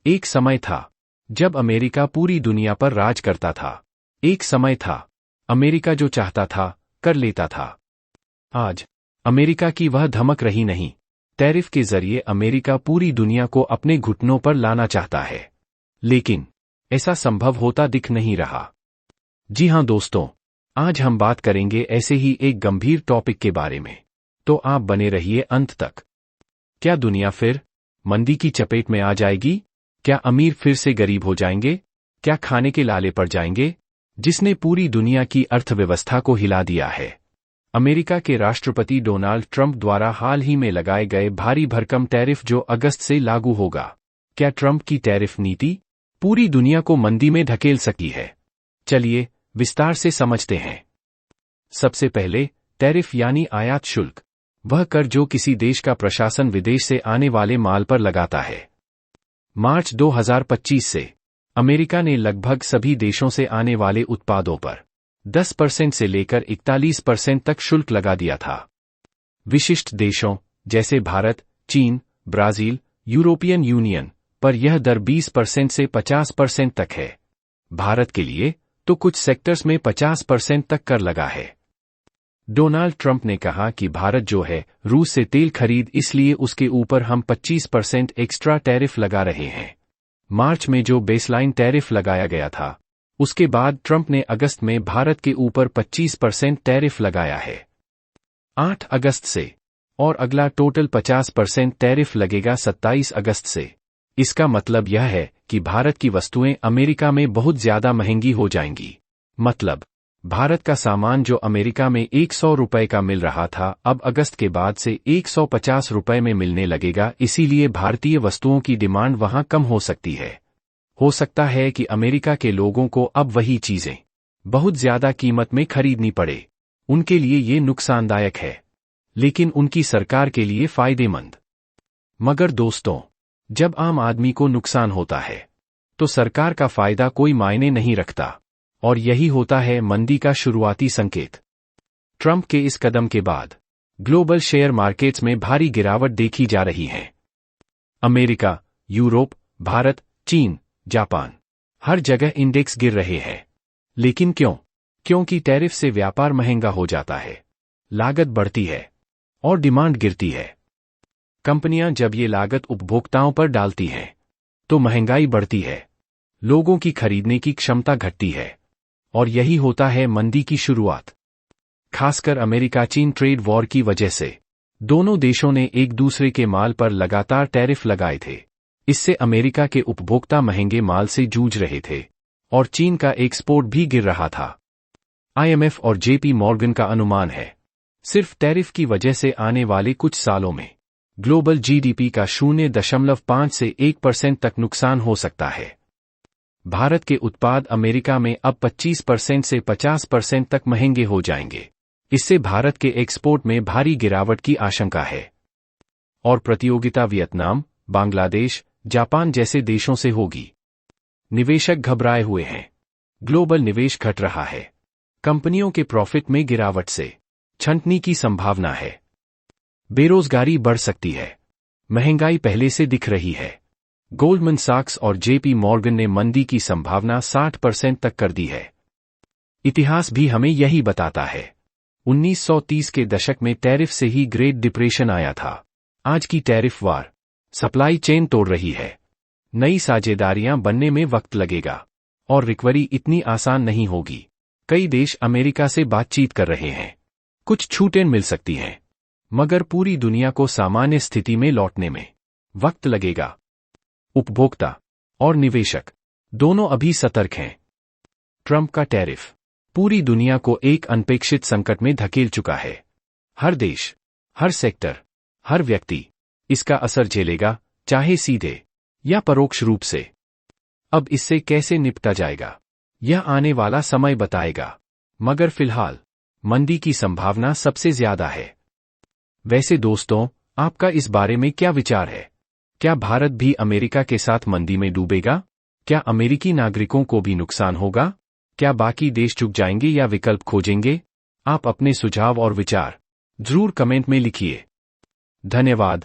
एक समय था जब अमेरिका पूरी दुनिया पर राज करता था। एक समय था अमेरिका जो चाहता था कर लेता था। आज अमेरिका की वह धमक रही नहीं। टैरिफ के जरिए अमेरिका पूरी दुनिया को अपने घुटनों पर लाना चाहता है, लेकिन ऐसा संभव होता दिख नहीं रहा। जी हां दोस्तों, आज हम बात करेंगे ऐसे ही एक गंभीर टॉपिक के बारे में, तो आप बने रहिए अंत तक। क्या दुनिया फिर मंदी की चपेट में आ जाएगी? क्या अमीर फिर से गरीब हो जाएंगे? क्या खाने के लाले पड़ जाएंगे, जिसने पूरी दुनिया की अर्थव्यवस्था को हिला दिया है? अमेरिका के राष्ट्रपति डोनाल्ड ट्रंप द्वारा हाल ही में लगाए गए भारी भरकम टैरिफ जो अगस्त से लागू होगा, क्या ट्रंप की टैरिफ नीति पूरी दुनिया को मंदी में धकेल सकती है? चलिए विस्तार से समझते हैं। सबसे पहले टैरिफ यानी आयात शुल्क, वह कर जो किसी देश का प्रशासन विदेश से आने वाले माल पर लगाता है। मार्च 2025 से अमेरिका ने लगभग सभी देशों से आने वाले उत्पादों पर 10% से लेकर 41% तक शुल्क लगा दिया था। विशिष्ट देशों जैसे भारत, चीन, ब्राजील, यूरोपियन यूनियन पर यह दर 20% से 50% तक है। भारत के लिए तो कुछ सेक्टर्स में 50% तक कर लगा है। डोनाल्ड ट्रंप ने कहा कि भारत जो है रूस से तेल खरीद, इसलिए उसके ऊपर हम 25% एक्स्ट्रा टैरिफ लगा रहे हैं। मार्च में जो बेसलाइन टैरिफ लगाया गया था, उसके बाद ट्रंप ने अगस्त में भारत के ऊपर 25% टैरिफ लगाया है। 8 अगस्त से, और अगला टोटल 50% टैरिफ लगेगा 27 अगस्त से। इसका मतलब यह है कि भारत की वस्तुएं अमेरिका में बहुत ज्यादा महंगी हो जाएंगी। मतलब भारत का सामान जो अमेरिका में 100 रुपए का मिल रहा था, अब अगस्त के बाद से 150 रुपए में मिलने लगेगा। इसीलिए भारतीय वस्तुओं की डिमांड वहां कम हो सकती है। हो सकता है कि अमेरिका के लोगों को अब वही चीजें बहुत ज्यादा कीमत में खरीदनी पड़े। उनके लिए ये नुकसानदायक है, लेकिन उनकी सरकार के लिए फायदेमंद। मगर दोस्तों, जब आम आदमी को नुकसान होता है तो सरकार का फायदा कोई मायने नहीं रखता, और यही होता है मंदी का शुरुआती संकेत। ट्रंप के इस कदम के बाद ग्लोबल शेयर मार्केट्स में भारी गिरावट देखी जा रही है। अमेरिका, यूरोप, भारत, चीन, जापान, हर जगह इंडेक्स गिर रहे हैं। लेकिन क्यों? क्योंकि टैरिफ से व्यापार महंगा हो जाता है, लागत बढ़ती है और डिमांड गिरती है। कंपनियां जब ये लागत उपभोक्ताओं पर डालती हैं, तो महंगाई बढ़ती है, लोगों की खरीदने की क्षमता घटती है, और यही होता है मंदी की शुरुआत। खासकर अमेरिका चीन ट्रेड वॉर की वजह से दोनों देशों ने एक दूसरे के माल पर लगातार टैरिफ लगाए थे। इससे अमेरिका के उपभोक्ता महंगे माल से जूझ रहे थे, और चीन का एक्सपोर्ट भी गिर रहा था। IMF और JP मॉर्गन का अनुमान है, सिर्फ टैरिफ की वजह से आने वाले कुछ सालों में ग्लोबल GDP का 0.5 से 1% तक नुकसान हो सकता है। भारत के उत्पाद अमेरिका में अब 25% से 50% तक महंगे हो जाएंगे। इससे भारत के एक्सपोर्ट में भारी गिरावट की आशंका है, और प्रतियोगिता वियतनाम, बांग्लादेश, जापान जैसे देशों से होगी। निवेशक घबराए हुए हैं, ग्लोबल निवेश घट रहा है, कंपनियों के प्रॉफिट में गिरावट से छंटनी की संभावना है, बेरोजगारी बढ़ सकती है, महंगाई पहले से दिख रही है। गोल्डमैन सैक्स और JP मॉर्गन ने मंदी की संभावना 60% तक कर दी है। इतिहास भी हमें यही बताता है। 1930 के दशक में टैरिफ से ही ग्रेट डिप्रेशन आया था। आज की टैरिफ वार सप्लाई चेन तोड़ रही है। नई साझेदारियां बनने में वक्त लगेगा, और रिकवरी इतनी आसान नहीं होगी। कई देश अमेरिका से बातचीत कर रहे हैं, कुछ छूटें मिल सकती हैं, मगर पूरी दुनिया को सामान्य स्थिति में लौटने में वक्त लगेगा। उपभोक्ता और निवेशक दोनों अभी सतर्क हैं। ट्रंप का टैरिफ पूरी दुनिया को एक अनपेक्षित संकट में धकेल चुका है। हर देश, हर सेक्टर, हर व्यक्ति इसका असर झेलेगा, चाहे सीधे या परोक्ष रूप से। अब इससे कैसे निपटा जाएगा, यह आने वाला समय बताएगा, मगर फिलहाल मंदी की संभावना सबसे ज्यादा है। वैसे दोस्तों, आपका इस बारे में क्या विचार है? क्या भारत भी अमेरिका के साथ मंदी में डूबेगा? क्या अमेरिकी नागरिकों को भी नुकसान होगा? क्या बाकी देश झुक जाएंगे या विकल्प खोजेंगे? आप अपने सुझाव और विचार जरूर कमेंट में लिखिए। धन्यवाद।